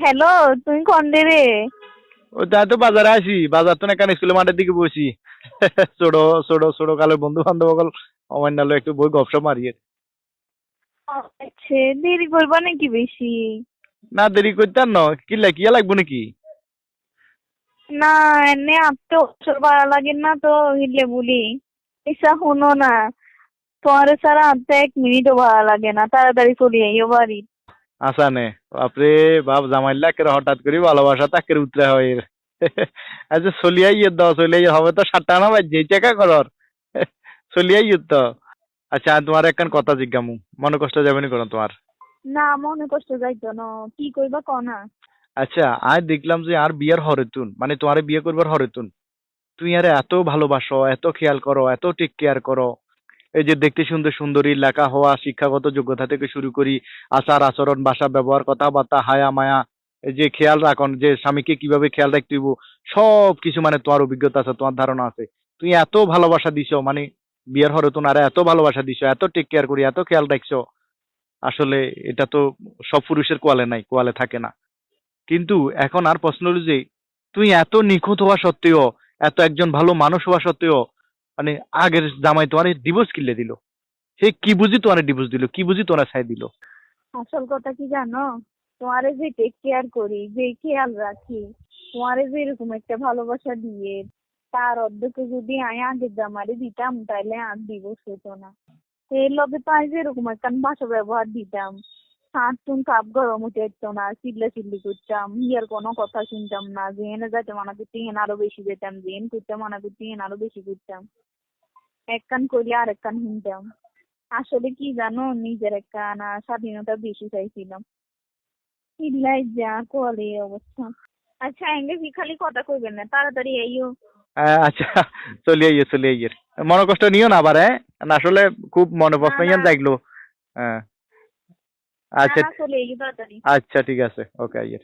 Hello, তুমি কন্ডে রে? ওই তাই তো বাজারে আসি, বাজার তো না কেন স্কুলের মাঠের দিকে বসি। ছোট ছোট ছোট কালের বন্ধু বান্ধব সকল অমান্য একটু বই গপসপ মারিয়ে। আচ্ছা, দেরি করবা নাকি বেশি? না দেরি করতেন না, কিয়া লাগবো নাকি? না, এনে আপতো অবসর ভালো লাগে না তো হিলে বলি। এসা শুনো না, তোমার ছাড়া আনতে 1 মিনিটও ভালো লাগে না, তাড়াতাড়ি চলে আইও বাড়ি। আসা নে, বাপরে বাপ জামাইলা কেন হঠাৎ করে ভালোবাসা তাকে উতরা হয়। আচ্ছা চলিয়াই দাও, চলিয়াই হবে তো 7টা না বাজে চেকা করর। চলিয়াই তো। আচ্ছা তোমার একখান কথা জিজ্ঞামু, মনে কষ্ট যাবে নি কোনো তোমার? না, মনে কষ্ট যাইতো না, কি কইবা কনা? আচ্ছা আজ দেখলাম যে আর বিয়ের হরেতুন, মানে তোমারে বিয়ে করবার হরেতুন তুই আরে এত ভালোবাসো, এত খেয়াল করো, এত টেক কেয়ার করো। এই যে দেখতে সুন্দর সুন্দরী, লেখা হওয়া, শিক্ষাগত যোগ্যতা থেকে শুরু করি আচার আচরণ, ভাষা ব্যবহার, কথাবার্তা, হায়া মায়া, এই যে খেয়াল রাখন যে স্বামীকে কিভাবে খেয়াল রাখতে হইব, সব কিছু মানে তোমার অভিজ্ঞতা আছে, তোমার ধারণা আছে। তুই এত ভালোবাসা দিছো, মানে বিয়ের হরে তো আরে এত ভালোবাসা দিছো, এত টেক কেয়ার করি, এত খেয়াল রাখছো। আসলে এটা তো সব পুরুষের কোয়ালে নাই, কোয়ালে থাকে না। কিন্তু এখন আর প্রশ্ন হলো যে তুই এত নিখুঁত হওয়া সত্ত্বেও, এত একজন ভালো মানুষ হওয়া সত্ত্বেও, মানে আগের জামাই তোমার ডিভোর্স কিনলে দিল। সে কি বুঝি তোমার ডিভোর্স দিল, কি বুঝি তোমার ছাই দিল? আসল কথা কি জানো? তোমারে যে টেক কেয়ার করি, যে খেয়াল রাখি, তোমারে যে এরকম একটা ভালোবাসা দিয়ে, তার অর্ধেক যদি আমি আগের জামারে দিতাম তাহলে আর দিবস হতো না। এর লগে তো আমি যেরকম একটা ভাষা ব্যবহার দিতাম, হাত তুন কাপ গরম উঠে যেত না, চিল্লি করতাম, ইয়ার কোনো কথা শুনতাম না, যেখানে যাইতে মানা করতে হেন আরো বেশি যেতাম, যেন করতে মানা করতে হেন আরো বেশি করতাম, এক কান করলে আর এক কান শুনতাম। আসলে কি জানো, নিজের একটা স্বাধীনতা বেশি চাইছিলাম, ইল্লাই যা কোয়ালে এই অবস্থা। আচ্ছা, এঙ্গে কি খালি কথা কইবেন না, তাড়াতাড়ি আইও। আচ্ছা চলে আইয়ে মনে কষ্ট নিও না আবার, হ্যাঁ? না, আসলে খুব মনে না প্রশ্ন না, ইয়ান জাগলো। হ্যাঁ। না আচ্ছা না, চলে আইও তাড়াতাড়ি। আচ্ছা ঠিক আছে, ওকে আইয়ে।